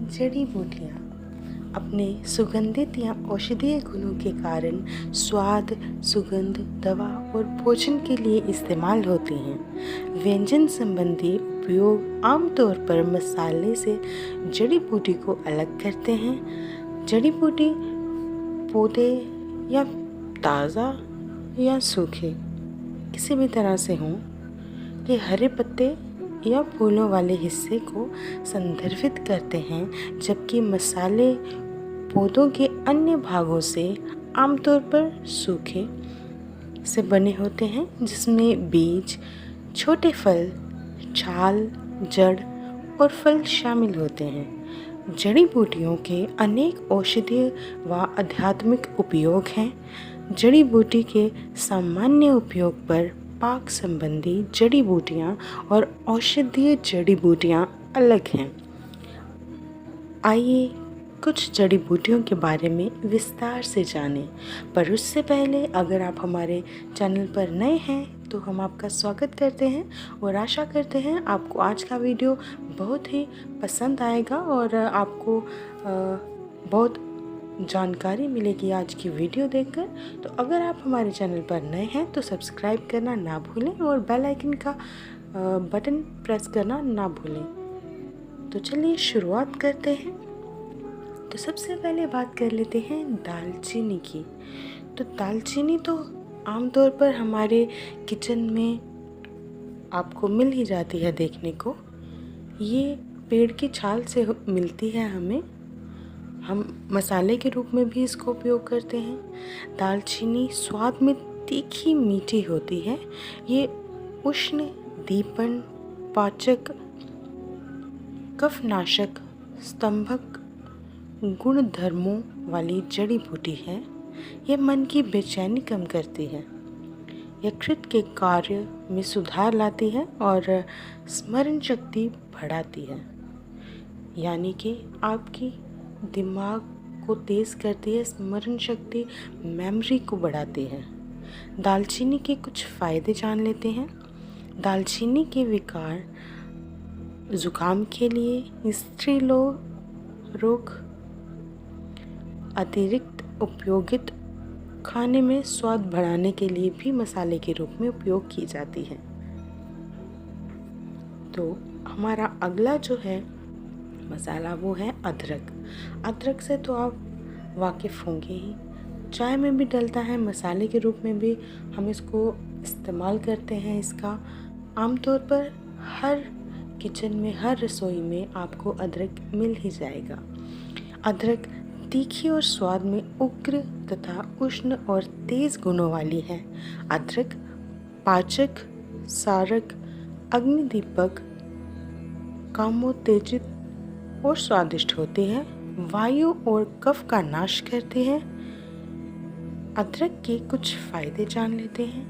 जड़ी बूटियाँ अपने सुगंधित या औषधीय गुणों के कारण स्वाद, सुगंध, दवा और भोजन के लिए इस्तेमाल होती हैं। व्यंजन संबंधी उपयोग आमतौर पर मसाले से जड़ी बूटी को अलग करते हैं। जड़ी बूटी पौधे या ताज़ा या सूखे किसी भी तरह से हों, ये हरे पत्ते या फूलों वाले हिस्से को संदर्भित करते हैं, जबकि मसाले पौधों के अन्य भागों से आमतौर पर सूखे से बने होते हैं, जिसमें बीज, छोटे फल, छाल, जड़ और फल शामिल होते हैं। जड़ी बूटियों के अनेक औषधीय व आध्यात्मिक उपयोग हैं। जड़ी बूटी के सामान्य उपयोग पर पाक संबंधी जड़ी बूटियाँ और औषधीय जड़ी बूटियाँ अलग हैं। आइए कुछ जड़ी बूटियों के बारे में विस्तार से जानें, पर उससे पहले अगर आप हमारे चैनल पर नए हैं तो हम आपका स्वागत करते हैं और आशा करते हैं आपको आज का वीडियो बहुत ही पसंद आएगा और आपको बहुत जानकारी मिलेगी आज की वीडियो देखकर। तो अगर आप हमारे चैनल पर नए हैं तो सब्सक्राइब करना ना भूलें और बेल आइकन का बटन प्रेस करना ना भूलें। तो चलिए शुरुआत करते हैं। तो सबसे पहले बात कर लेते हैं दालचीनी की। तो दालचीनी तो आमतौर पर हमारे किचन में आपको मिल ही जाती है देखने को। ये पेड़ की छाल से मिलती है हमें। हम मसाले के रूप में भी इसको उपयोग करते हैं। दालचीनी स्वाद में तीखी मीठी होती है। ये उष्ण, दीपन, पाचक, कफनाशक, स्तंभक गुणधर्मों वाली जड़ी बूटी है। यह मन की बेचैनी कम करती है, यकृत के कार्य में सुधार लाती है और स्मरण शक्ति बढ़ाती है, यानी कि आपकी दिमाग को तेज़ करती है, स्मरण शक्ति, मेमोरी को बढ़ाती है। दालचीनी के कुछ फ़ायदे जान लेते हैं। दालचीनी के विकार, ज़ुकाम के लिए, स्त्री रोग, अतिरिक्त उपयोगित, खाने में स्वाद बढ़ाने के लिए भी मसाले के रूप में उपयोग की जाती है। तो हमारा अगला जो है मसाला वो है अदरक। अदरक से तो आप वाकिफ़ होंगे ही। चाय में भी डलता है, मसाले के रूप में भी हम इसको इस्तेमाल करते हैं। इसका आमतौर पर हर किचन में, हर रसोई में आपको अदरक मिल ही जाएगा। अदरक तीखी और स्वाद में उग्र तथा उष्ण और तेज़ गुणों वाली है। अदरक पाचक, सारक, अग्निदीपक, कामोत्तेजित और स्वादिष्ट होती है। वायु और कफ का नाश करती है। अदरक के कुछ फ़ायदे जान लेते हैं।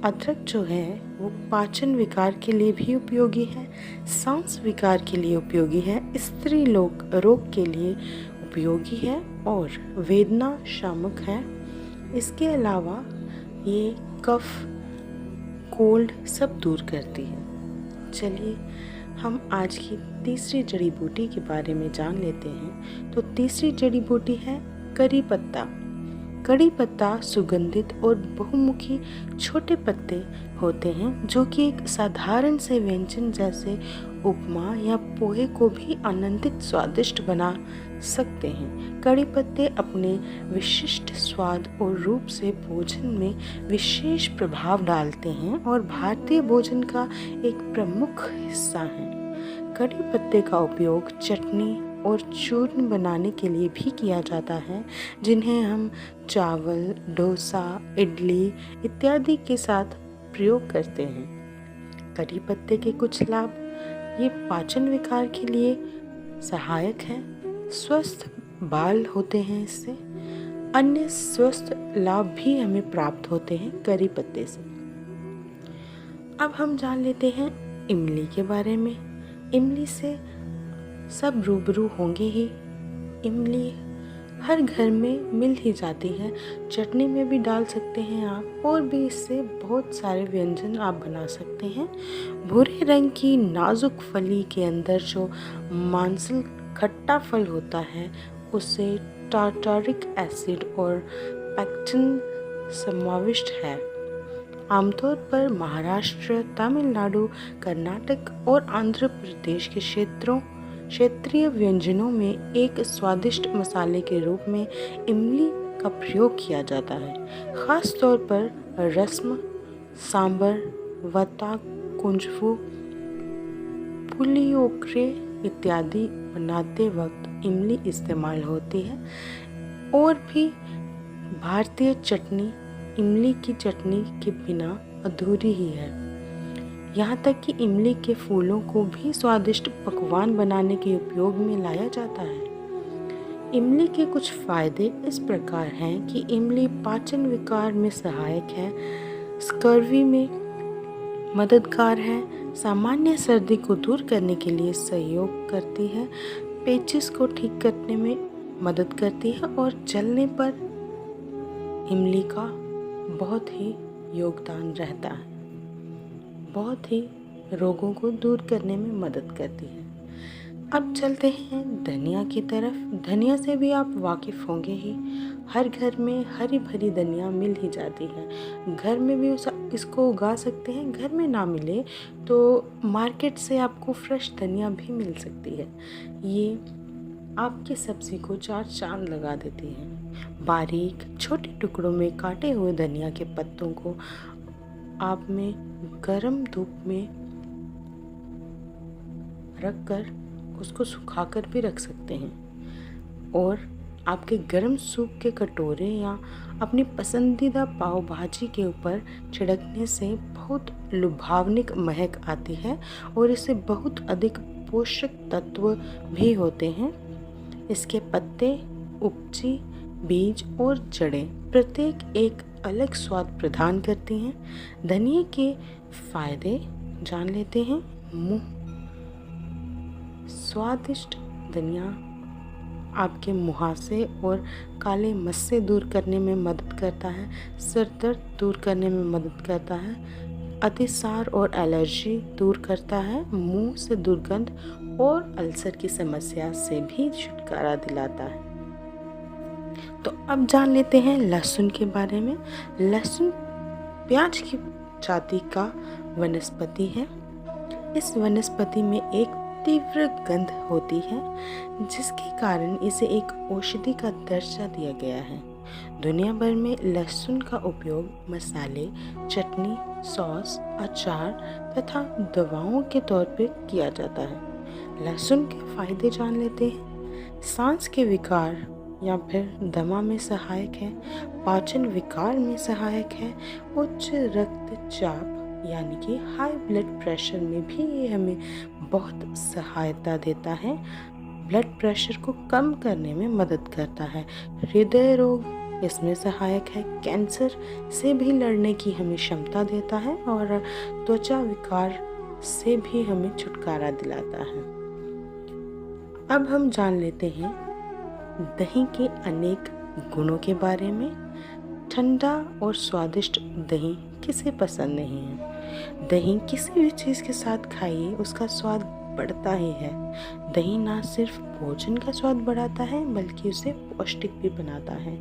अदरक जो है वो पाचन विकार के लिए भी उपयोगी है, सांस विकार के लिए उपयोगी है, स्त्री रोग के लिए उपयोगी है और वेदना शामक है। इसके अलावा ये कफ, कोल्ड सब दूर करती है। चलिए हम आज की तीसरी जड़ी बूटी के बारे में जान लेते हैं। तो तीसरी जड़ी बूटी है करी पत्ता। कड़ी पत्ता सुगंधित और बहुमुखी छोटे पत्ते होते हैं, जो कि एक साधारण से व्यंजन जैसे उपमा या पोहे को भी आनंदित स्वादिष्ट बना सकते हैं। कड़ी पत्ते अपने विशिष्ट स्वाद और रूप से भोजन में विशेष प्रभाव डालते हैं और भारतीय भोजन का एक प्रमुख हिस्सा हैं। कड़ी पत्ते का उपयोग चटनी और चूर्ण बनाने के लिए भी किया जाता है, जिन्हें हम चावल, डोसा, इडली इत्यादि के साथ प्रयोग करते हैं। कड़ी पत्ते के कुछ लाभ, ये पाचन विकार के लिए सहायक है, स्वस्थ बाल होते हैं इससे। अन्य स्वस्थ लाभ भी हमें प्राप्त होते हैं करी पत्ते से। अब हम जान लेते हैं इमली के बारे में। इमली से सब रूबरू होंगे ही। इमली हर घर में मिल ही जाती है, चटनी में भी डाल सकते हैं आप, और भी इससे बहुत सारे व्यंजन आप बना सकते हैं। भूरे रंग की नाजुक फली के अंदर जो मांसल खट्टा फल होता है उससे टार्टारिक एसिड और पेक्टिन समाविष्ट है। आमतौर पर महाराष्ट्र, तमिलनाडु, कर्नाटक और आंध्र प्रदेश के क्षेत्रीय व्यंजनों में एक स्वादिष्ट मसाले के रूप में इमली का प्रयोग किया जाता है। खास तौर पर रसम, सांबर, वत्ता, कुंजफू, पुलियोगरे इत्यादि बनाते वक्त इमली इस्तेमाल होती है। और भी भारतीय चटनी इमली की चटनी के बिना अधूरी ही है। यहाँ तक कि इमली के फूलों को भी स्वादिष्ट पकवान बनाने के उपयोग में लाया जाता है। इमली के कुछ फायदे इस प्रकार हैं कि इमली पाचन विकार में सहायक है, स्कर्वी में मददगार है, सामान्य सर्दी को दूर करने के लिए सहयोग करती है, पेचिस को ठीक करने में मदद करती है और जलने पर इमली का बहुत ही योगदान रहता है, बहुत ही रोगों को दूर करने में मदद करती है। अब चलते हैं धनिया की तरफ। धनिया से भी आप वाकिफ़ होंगे ही, हर घर में हरी भरी धनिया मिल ही जाती है। घर में भी इसको उगा सकते हैं, घर में ना मिले तो मार्केट से आपको फ्रेश धनिया भी मिल सकती है। ये आपकी सब्ज़ी को चार चांद लगा देती है। बारीक छोटे टुकड़ों में काटे हुए धनिया के पत्तों को आप में गर्म धूप में रखकर उसको सुखाकर भी रख सकते हैं और आपके गर्म सूप के कटोरे या अपनी पसंदीदा पाव भाजी के ऊपर छिड़कने से बहुत लुभावनी महक आती है और इससे बहुत अधिक पोषक तत्व भी होते हैं। इसके पत्ते, उपजी, बीज और जड़ें प्रत्येक एक अलग स्वाद प्रदान करती हैं। धनिया के फायदे जान लेते हैं। स्वादिष्ट धनिया आपके मुहासे और काले मस्से दूर करने में मदद करता है, सिर दर्द दूर करने में मदद करता है, अतिसार और एलर्जी दूर करता है, मुंह से दुर्गंध और अल्सर की समस्या से भी छुटकारा दिलाता है। तो अब जान लेते हैं लहसुन के बारे में। लहसुन प्याज की जाति का वनस्पति है। इस वनस्पति में एक तीव्र गंध होती है जिसके कारण इसे एक औषधि का दर्जा दिया गया है। दुनिया भर में लहसुन का उपयोग मसाले, चटनी, सॉस, अचार तथा दवाओं के तौर पर किया जाता है। लहसुन के फायदे जान लेते हैं। सांस के विकार या फिर दमा में सहायक है, पाचन विकार में सहायक है, उच्च रक्तचाप यानी कि हाई ब्लड प्रेशर में भी ये हमें बहुत सहायता देता है। ब्लड प्रेशर को कम करने में मदद करता है। हृदय रोग इसमें सहायक है, कैंसर से भी लड़ने की हमें क्षमता देता है और त्वचा विकार से भी हमें छुटकारा दिलाता है। अब हम जान लेते हैं दही के अनेक गुणों के बारे में। ठंडा और स्वादिष्ट दही किसे पसंद नहीं है। दही किसी भी चीज़ के साथ खाइए उसका स्वाद बढ़ता ही है। दही ना सिर्फ भोजन का स्वाद बढ़ाता है बल्कि उसे पौष्टिक भी बनाता है।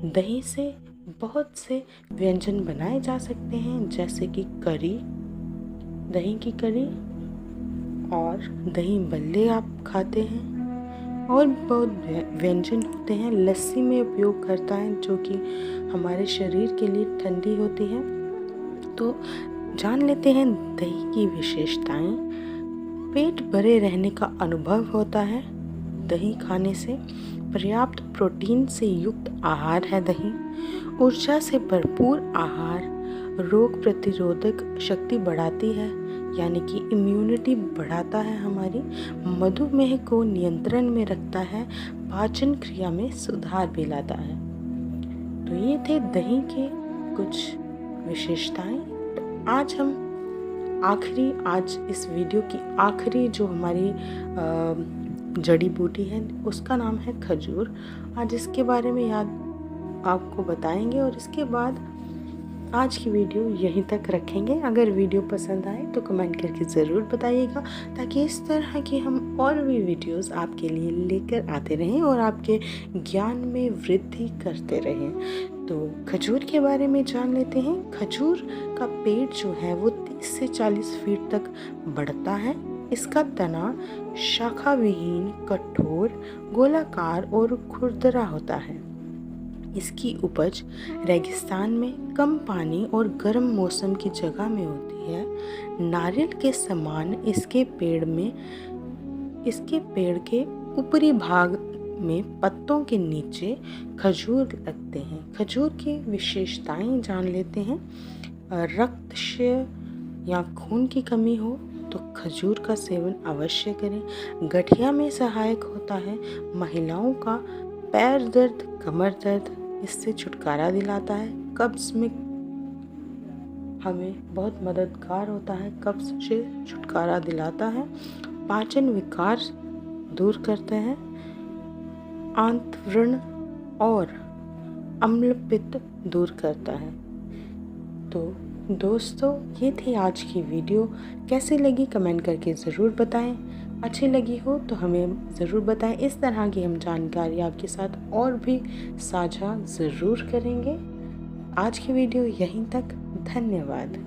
दही से बहुत से व्यंजन बनाए जा सकते हैं जैसे कि करी, दही की करी और दही बल्ले आप खाते हैं और बहुत व्यंजन होते हैं। लस्सी में उपयोग करता है जो कि हमारे शरीर के लिए ठंडी होती है। तो जान लेते हैं दही की विशेषताएं। पेट भरे रहने का अनुभव होता है दही खाने से। पर्याप्त प्रोटीन से युक्त आहार है दही। ऊर्जा से भरपूर आहार रोग प्रतिरोधक शक्ति बढ़ाती है यानी कि इम्यूनिटी बढ़ाता है हमारी। मधुमेह को नियंत्रण में रखता है, पाचन क्रिया में सुधार भी लाता है। तो ये थे दही के कुछ विशेषताएं। तो आज इस वीडियो की आखिरी जो हमारी जड़ी बूटी है उसका नाम है खजूर। आज इसके बारे में आपको बताएंगे और इसके बाद आज की वीडियो यहीं तक रखेंगे। अगर वीडियो पसंद आए तो कमेंट करके ज़रूर बताइएगा, ताकि इस तरह की हम और भी वीडियोस आपके लिए लेकर आते रहें और आपके ज्ञान में वृद्धि करते रहें। तो खजूर के बारे में जान लेते हैं। खजूर का पेड़ जो है वो 30 से 40 फीट तक बढ़ता है। इसका तना शाखा विहीन, कठोर, गोलाकार और खुरदरा होता है। इसकी उपज रेगिस्तान में, कम पानी और गर्म मौसम की जगह में होती है। नारियल के समान इसके पेड़ के ऊपरी भाग में पत्तों के नीचे खजूर लगते हैं। खजूर की विशेषताएं जान लेते हैं। रक्तक्षय या खून की कमी हो तो खजूर का सेवन अवश्य करें। गठिया में सहायक होता है। महिलाओं का पैर दर्द, कमर दर्द इससे छुटकारा दिलाता है। कब्ज में हमें बहुत मददगार होता है, कब्ज से छुटकारा दिलाता है। पाचन विकार दूर करते हैं। आंतव्रण और अम्ल पित्त दूर करता है। तो दोस्तों, ये थी आज की वीडियो। कैसी लगी कमेंट करके ज़रूर बताएं। अच्छी लगी हो तो हमें ज़रूर बताएं। इस तरह की हम जानकारी आपके साथ और भी साझा ज़रूर करेंगे। आज की वीडियो यहीं तक। धन्यवाद।